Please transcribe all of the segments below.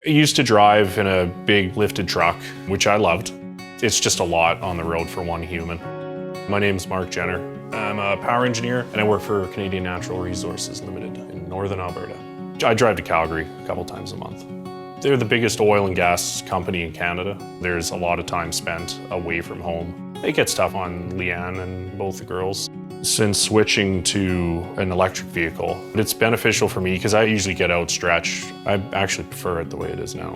I used to drive in a big lifted truck, which I loved. It's just a lot on the road for one human. My name's Mark Jenner. I'm a power engineer and I work for Canadian Natural Resources Limited in northern Alberta. I drive to Calgary a couple times a month. They're the biggest oil and gas company in Canada. There's a lot of time spent away from home. It gets tough on Leanne and both the girls. Since switching to an electric vehicle, it's beneficial for me because I usually get outstretched. I actually prefer it the way it is now.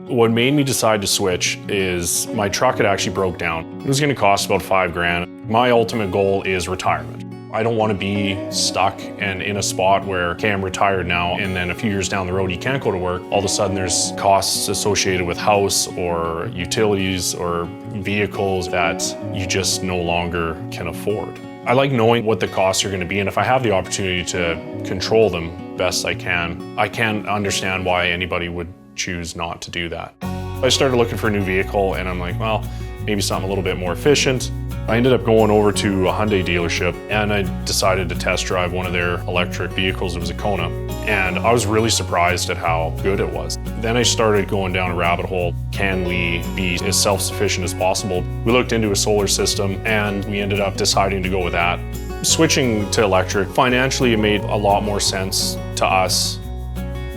What made me decide to switch is my truck had actually broke down. It was going to cost about $5,000. My ultimate goal is retirement. I don't want to be stuck and in a spot where, okay, I'm retired now, and then a few years down the road you can't go to work. All of a sudden there's costs associated with house or utilities or vehicles that you just no longer can afford. I like knowing what the costs are going to be, and if I have the opportunity to control them best I can't understand why anybody would choose not to do that. I started looking for a new vehicle and I'm like, well, maybe something a little bit more efficient. I ended up going over to a Hyundai dealership and I decided to test drive one of their electric vehicles. It was a Kona, and I was really surprised at how good it was. Then I started going down a rabbit hole. Can we be as self-sufficient as possible? We looked into a solar system and we ended up deciding to go with that. Switching to electric, financially it made a lot more sense to us.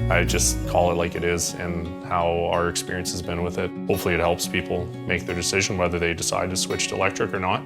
I just call it like it is and how our experience has been with it. Hopefully it helps people make their decision whether they decide to switch to electric or not.